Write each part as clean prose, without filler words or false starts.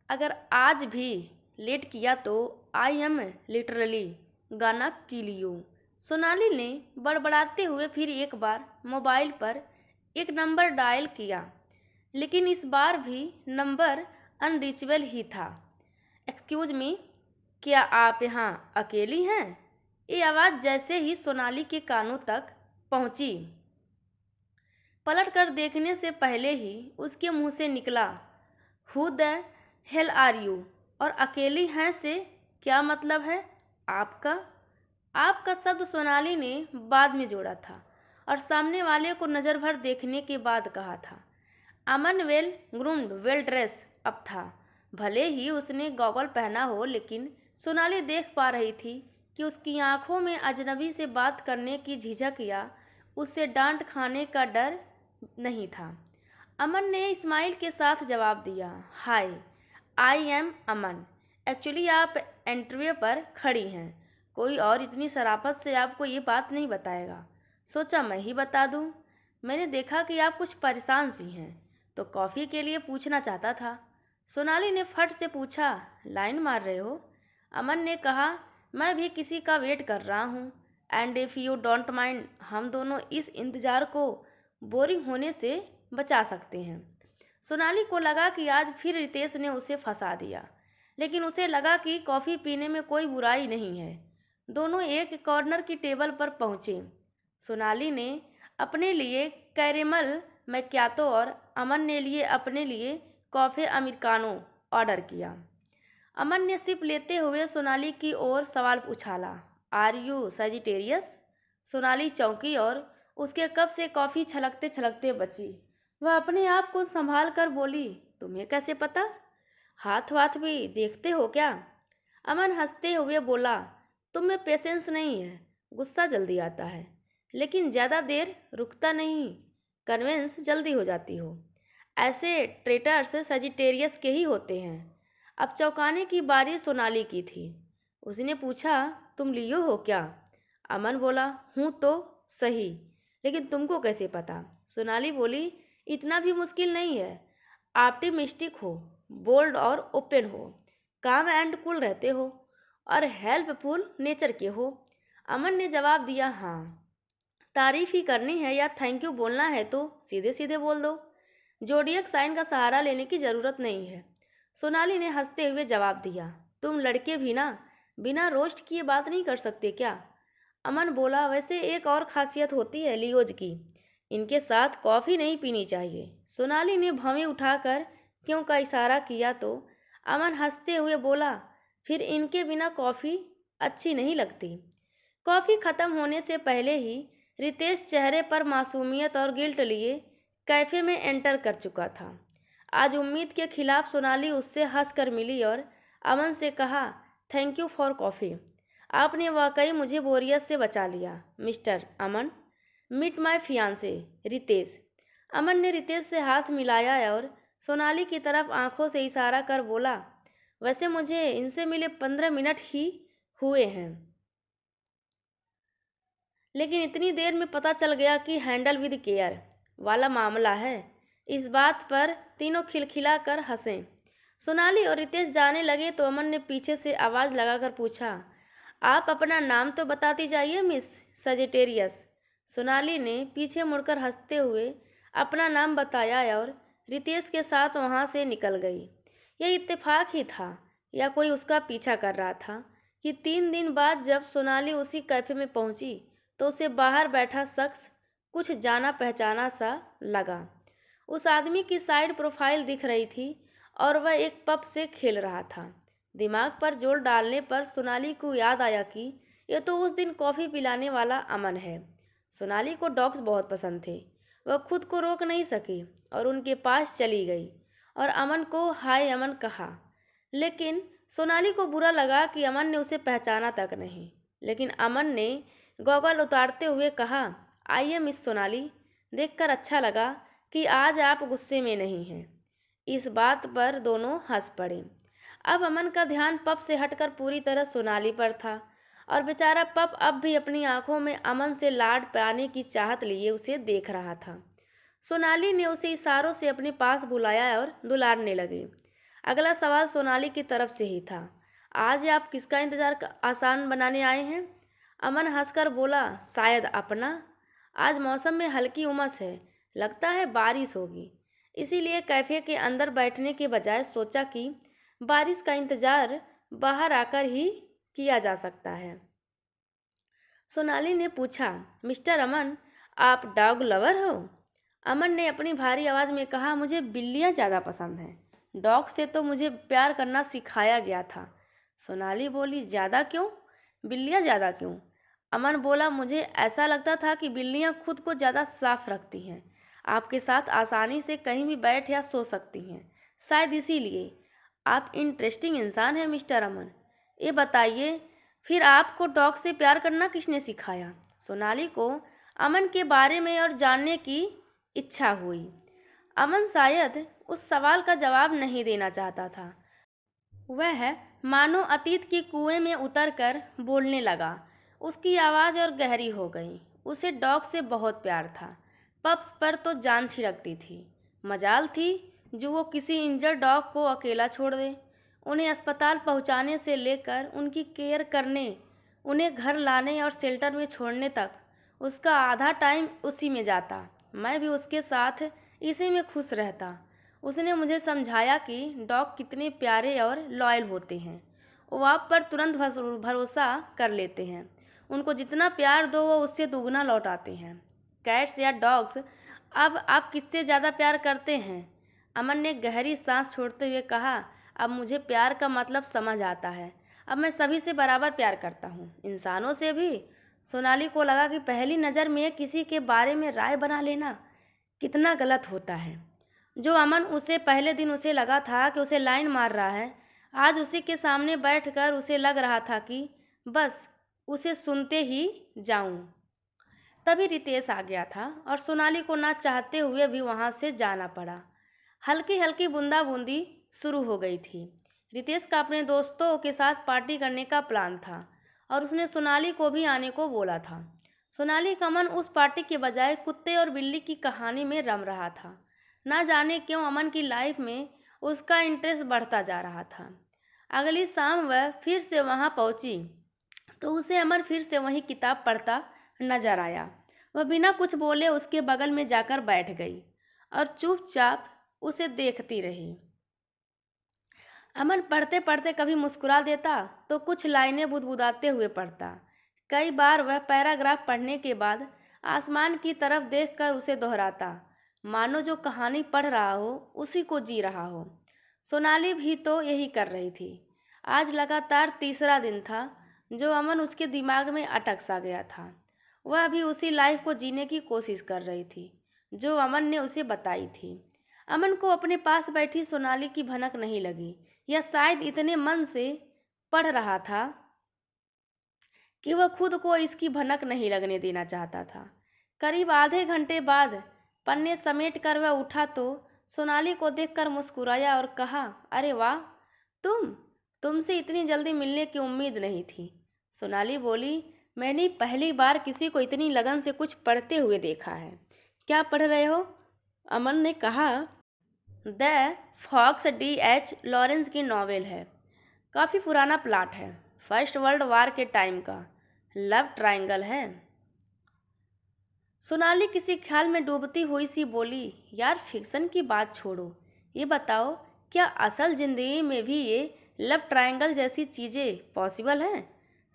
अगर आज भी लेट किया तो आई एम लिटरली गाना किल यू। सोनाली ने बड़बड़ाते हुए फिर एक बार मोबाइल पर एक नंबर डायल किया, लेकिन इस बार भी नंबर अनरीचेबल ही था। एक्सक्यूज मी, क्या आप यहाँ अकेली हैं? ये आवाज़ जैसे ही सोनाली के कानों तक पहुंची, पलट कर देखने से पहले ही उसके मुंह से निकला, who the hell are you? और अकेली हैं से क्या मतलब है आपका? आपका शब्द सोनाली ने बाद में जोड़ा था और सामने वाले को नज़र भर देखने के बाद कहा था। Aman well groomed, well dress up था। भले ही उसने गॉगल पहना हो, लेकिन सोनाली देख पा रही थी कि उसकी आंखों में अजनबी से बात करने की झिझक या उससे डांट खाने का डर नहीं था। अमन ने इस्माइल के साथ जवाब दिया, हाय, आई एम अमन। एक्चुअली आप इंटरव्यू पर खड़ी हैं। कोई और इतनी शराफत से आपको ये बात नहीं बताएगा। सोचा मैं ही बता दूं। मैंने देखा कि आप कुछ परेशान सी हैं, तो कॉफ़ी के लिए पूछना चाहता था। सोनाली ने फट से पूछा, लाइन मार रहे हो? अमन ने कहा, मैं भी किसी का वेट कर रहा हूँ। And if you don't mind, हम दोनों इस इंतज़ार को बोरिंग होने से बचा सकते हैं। सोनाली को लगा कि आज फिर रितेश ने उसे फंसा दिया, लेकिन उसे लगा कि कॉफ़ी पीने में कोई बुराई नहीं है। दोनों एक कॉर्नर की टेबल पर पहुँचे। सोनाली ने अपने लिए कैरेमल मैक्यातो और अमन ने लिए अपने लिए कॉफ़ी अमेरिकानो ऑर्डर किया। अमन ने सिप लेते हुए सोनाली की ओर सवाल उछाला, आर यू सजिटेरियस? सोनाली चौंकी और उसके कप से कॉफ़ी छलकते छलकते बची। वह अपने आप को संभाल कर बोली, तुम्हें कैसे पता? हाथ वाथ भी देखते हो क्या? अमन हंसते हुए बोला, तुम में पेशेंस नहीं है, गुस्सा जल्दी आता है, लेकिन ज़्यादा देर रुकता नहीं, कन्विंस जल्दी हो जाती हो। ऐसे ट्रेटर्स सजिटेरियस के ही होते हैं। अब चौंकाने की बारी सोनाली की थी। उसने पूछा, तुम लियो हो क्या? अमन बोला, हूँ तो सही, लेकिन तुमको कैसे पता? सोनाली बोली, इतना भी मुश्किल नहीं है। ऑप्टिमिस्टिक हो, बोल्ड और ओपन हो, काम एंड कूल रहते हो और हेल्पफुल नेचर के हो। अमन ने जवाब दिया, हाँ। तारीफ ही करनी है या थैंक यू बोलना है तो सीधे सीधे बोल दो। जोडियक साइन का सहारा लेने की ज़रूरत नहीं है। सोनाली ने हंसते हुए जवाब दिया, तुम लड़के भी ना बिना रोस्ट किए बात नहीं कर सकते क्या? अमन बोला, वैसे एक और खासियत होती है लियोज की, इनके साथ कॉफ़ी नहीं पीनी चाहिए। सोनाली ने भवें उठाकर क्यों का इशारा किया तो अमन हंसते हुए बोला, फिर इनके बिना कॉफ़ी अच्छी नहीं लगती। कॉफ़ी ख़त्म होने से पहले ही रितेश चेहरे पर मासूमियत और गिल्ट लिए कैफ़े में एंटर कर चुका था। आज उम्मीद के खिलाफ सोनाली उससे हंसकर मिली और अमन से कहा, थैंक यू फॉर कॉफ़ी। आपने वाकई मुझे बोरियत से बचा लिया mister Aman. Meet my fiancee Ritesh. Aman ने रितेश से हाथ मिलाया और सोनाली की तरफ आंखों से इशारा कर बोला, वैसे मुझे इनसे मिले 15 मिनट ही हुए हैं, लेकिन इतनी देर में पता चल गया कि हैंडल विद केयर वाला मामला है। इस बात पर तीनों खिलखिला कर हंसे। सोनाली और रितेश जाने लगे तो अमन ने पीछे से आवाज़ लगाकर पूछा, आप अपना नाम तो बताती जाइए मिस सजिटेरियस। सोनाली ने पीछे मुड़कर हंसते हुए अपना नाम बताया और रितेश के साथ वहाँ से निकल गई। यह इत्तेफाक ही था या कोई उसका पीछा कर रहा था कि 3 दिन बाद जब सोनाली उसी कैफ़े में पहुंची तो उसे बाहर बैठा शख्स कुछ जाना पहचाना सा लगा। उस आदमी की साइड प्रोफाइल दिख रही थी और वह एक पप से खेल रहा था। दिमाग पर जोर डालने पर सोनाली को याद आया कि यह तो उस दिन कॉफ़ी पिलाने वाला अमन है। सोनाली को डॉग्स बहुत पसंद थे। वह खुद को रोक नहीं सकी और उनके पास चली गई और अमन को हाय अमन कहा। लेकिन सोनाली को बुरा लगा कि अमन ने उसे पहचाना तक नहीं। लेकिन अमन ने गॉगल उतारते हुए कहा, आइए मिस सोनाली, देखकर अच्छा लगा कि आज आप गुस्से में नहीं हैं। इस बात पर दोनों हंस पड़े। अब अमन का ध्यान पप से हटकर पूरी तरह सोनाली पर था और बेचारा पप अब भी अपनी आंखों में अमन से लाड पाने की चाहत लिए उसे देख रहा था। सोनाली ने उसे इशारों से अपने पास बुलाया और दुलारने लगी। अगला सवाल सोनाली की तरफ से ही था। आज आप किसका इंतजार आसान बनाने आए हैं? अमन हंसकर बोला, शायद अपना। आज मौसम में हल्की उमस है, लगता है बारिश होगी। इसीलिए कैफे के अंदर बैठने के बजाय सोचा कि बारिश का इंतजार बाहर आकर ही किया जा सकता है। सोनाली ने पूछा, मिस्टर अमन, आप डॉग लवर हो? अमन ने अपनी भारी आवाज़ में कहा, मुझे बिल्लियाँ ज़्यादा पसंद हैं। डॉग से तो मुझे प्यार करना सिखाया गया था। सोनाली बोली, ज़्यादा क्यों? बिल्लियाँ ज़्यादा क्यों? अमन बोला, मुझे ऐसा लगता था कि बिल्लियाँ खुद को ज़्यादा साफ रखती हैं, आपके साथ आसानी से कहीं भी बैठ या सो सकती हैं। शायद इसीलिए आप इंटरेस्टिंग इंसान हैं मिस्टर अमन। ये बताइए, फिर आपको डॉग से प्यार करना किसने सिखाया? सोनाली को अमन के बारे में और जानने की इच्छा हुई। अमन शायद उस सवाल का जवाब नहीं देना चाहता था। वह मानो अतीत के कुएं में उतरकर बोलने लगा। उसकी आवाज़ और गहरी हो गई। उसे डॉग से बहुत प्यार था। पप्स पर तो जान छिड़कती थी। मजाल थी जो वो किसी इंजर्ड डॉग को अकेला छोड़ दे। उन्हें अस्पताल पहुंचाने से लेकर उनकी केयर करने, उन्हें घर लाने और शेल्टर में छोड़ने तक उसका आधा टाइम उसी में जाता। मैं भी उसके साथ इसी में खुश रहता। उसने मुझे समझाया कि डॉग कितने प्यारे और लॉयल होते हैं। वो आप पर तुरंत भरोसा कर लेते हैं। उनको जितना प्यार दो वो उससे दुगना लौटाते हैं। कैट्स या डॉग्स, अब आप किससे ज़्यादा प्यार करते हैं? अमन ने गहरी सांस छोड़ते हुए कहा, अब मुझे प्यार का मतलब समझ आता है। अब मैं सभी से बराबर प्यार करता हूँ, इंसानों से भी। सोनाली को लगा कि पहली नज़र में किसी के बारे में राय बना लेना कितना गलत होता है। जो अमन उसे पहले दिन उसे लगा था कि उसे लाइन मार रहा है, आज उसी के सामने बैठकर उसे लग रहा था कि बस उसे सुनते ही जाऊं। तभी रितेश आ गया था और सोनाली को ना चाहते हुए भी वहां से जाना पड़ा। हल्की हल्की बूंदाबूंदी शुरू हो गई थी। रितेश का अपने दोस्तों के साथ पार्टी करने का प्लान था और उसने सोनाली को भी आने को बोला था। सोनाली का मन उस पार्टी के बजाय कुत्ते और बिल्ली की कहानी में रम रहा था। ना जाने क्यों अमन की लाइफ में उसका इंटरेस्ट बढ़ता जा रहा था। अगली शाम वह फिर से वहां पहुंची तो उसे अमन फिर से वही किताब पढ़ता नजर आया। वह बिना कुछ बोले उसके बगल में जाकर बैठ गई और चुपचाप उसे देखती रही। अमन पढ़ते पढ़ते कभी मुस्कुरा देता तो कुछ लाइनें बुदबुदाते हुए पढ़ता। कई बार वह पैराग्राफ पढ़ने के बाद आसमान की तरफ देखकर उसे दोहराता, मानो जो कहानी पढ़ रहा हो उसी को जी रहा हो। सोनाली भी तो यही कर रही थी। आज लगातार तीसरा दिन था जो अमन उसके दिमाग में अटक सा गया था। वह भी उसी लाइफ को जीने की कोशिश कर रही थी जो अमन ने उसे बताई थी। अमन को अपने पास बैठी सोनाली की भनक नहीं लगी, या शायद इतने मन से पढ़ रहा था कि वह खुद को इसकी भनक नहीं लगने देना चाहता था। करीब आधे घंटे बाद पन्ने समेट कर वह उठा तो सोनाली को देखकर मुस्कुराया और कहा, अरे वाह, तुमसे इतनी जल्दी मिलने की उम्मीद नहीं थी। सोनाली बोली, मैंने पहली बार किसी को इतनी लगन से कुछ पढ़ते हुए देखा है। क्या पढ़ रहे हो? अमन ने कहा, द फॉक्स D.H. लॉरेंस की नॉवेल है। काफ़ी पुराना प्लाट है, फर्स्ट वर्ल्ड वार के टाइम का। लव ट्रायंगल है। सोनाली किसी ख्याल में डूबती हुई सी बोली, यार फिक्सन की बात छोड़ो, ये बताओ क्या असल ज़िंदगी में भी ये लव ट्रायंगल जैसी चीज़ें पॉसिबल हैं?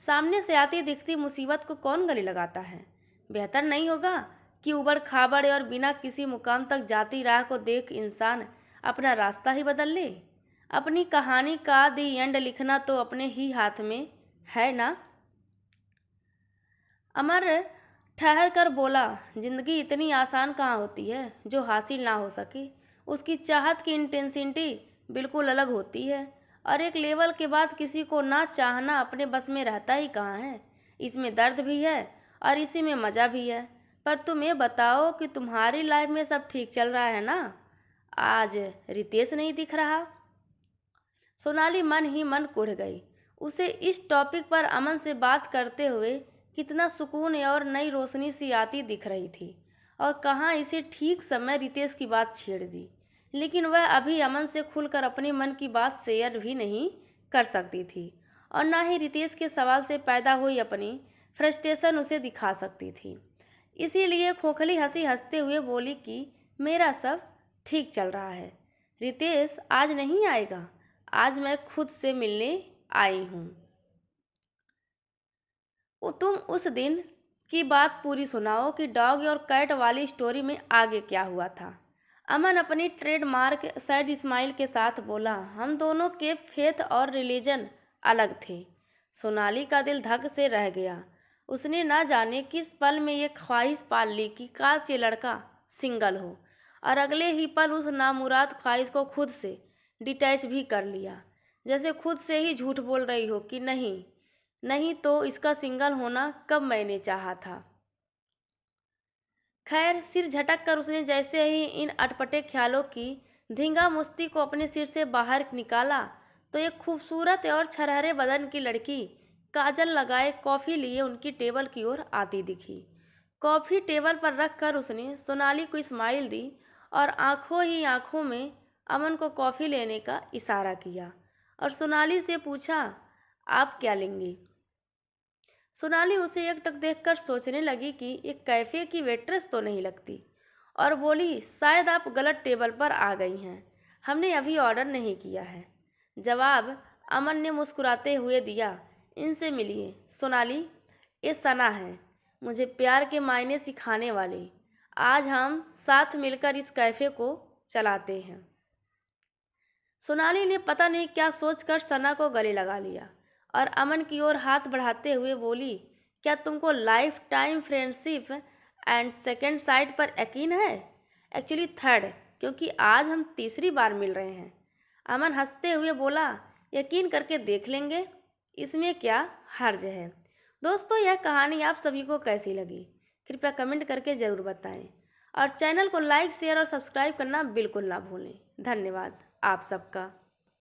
सामने से आती दिखती मुसीबत को कौन गले लगाता है? बेहतर नहीं होगा कि उबड़ खाबड़ और बिना किसी मुकाम तक जाती राह को देख इंसान अपना रास्ता ही बदल ले? अपनी कहानी का दी एंड लिखना तो अपने ही हाथ में है ना। अमर ठहर कर बोला, जिंदगी इतनी आसान कहाँ होती है जो हासिल ना हो सके। उसकी चाहत की इंटेंसिटी बिल्कुल अलग होती है और एक लेवल के बाद किसी को ना चाहना अपने बस में रहता ही कहाँ है। इसमें दर्द भी है और इसी में मज़ा भी है। पर तुम ये बताओ कि तुम्हारी लाइफ में सब ठीक चल रहा है ना? आज रितेश नहीं दिख रहा। सोनाली मन ही मन कुढ़ गई। उसे इस टॉपिक पर अमन से बात करते हुए कितना सुकून और नई रोशनी सी आती दिख रही थी, और कहाँ इसे ठीक समय रितेश की बात छेड़ दी। लेकिन वह अभी अमन से खुलकर अपने मन की बात शेयर भी नहीं कर सकती थी और ना ही रितेश के सवाल से पैदा हुई अपनी फ्रस्ट्रेशन उसे दिखा सकती थी। इसीलिए खोखली हंसी हंसते हुए बोली कि मेरा सब ठीक चल रहा है। रितेश आज नहीं आएगा, आज मैं खुद से मिलने आई हूँ। तुम उस दिन की बात पूरी सुनाओ कि डॉग और कैट वाली स्टोरी में आगे क्या हुआ था। अमन अपनी ट्रेडमार्क सैड स्माइल के साथ बोला, हम दोनों के फेथ और रिलीजन अलग थे। सोनाली का दिल धक से रह गया। उसने ना जाने किस पल में ये ख्वाहिश पाल ली कि काश ये लड़का सिंगल हो, और अगले ही पल उस नामुराद ख्वाहिश को खुद से डिटैच भी कर लिया, जैसे खुद से ही झूठ बोल रही हो कि नहीं नहीं तो इसका सिंगल होना कब मैंने चाहा था। खैर, सिर झटक कर उसने जैसे ही इन अटपटे ख्यालों की धींगा मुश्ती को अपने सिर से बाहर निकाला तो एक खूबसूरत और छरहरे बदन की लड़की काजल लगाए कॉफ़ी लिए उनकी टेबल की ओर आती दिखी। कॉफ़ी टेबल पर रख कर उसने सोनाली को स्माइल दी और आंखों ही आंखों में अमन को कॉफ़ी लेने का इशारा किया और सोनाली से पूछा, आप क्या लेंगी। सोनाली उसे एकटक देखकर सोचने लगी कि एक कैफ़े की वेट्रेस तो नहीं लगती, और बोली, शायद आप गलत टेबल पर आ गई हैं, हमने अभी ऑर्डर नहीं किया है। जवाब अमन ने मुस्कुराते हुए दिया, इनसे मिलिए सोनाली, ये सना है, मुझे प्यार के मायने सिखाने वाली। आज हम साथ मिलकर इस कैफ़े को चलाते हैं। सोनाली ने पता नहीं क्या सोचकर सना को गले लगा लिया और अमन की ओर हाथ बढ़ाते हुए बोली, क्या तुमको life time friendship and second site पर यकीन है? एक्चुअली थर्ड, क्योंकि आज हम तीसरी बार मिल रहे हैं। अमन हंसते हुए बोला, यकीन करके देख लेंगे, इसमें क्या हर्ज है। दोस्तों, यह कहानी आप सभी को कैसी लगी कृपया कमेंट करके ज़रूर बताएं और चैनल को लाइक शेयर और सब्सक्राइब करना बिल्कुल ना भूलें। धन्यवाद आप सबका।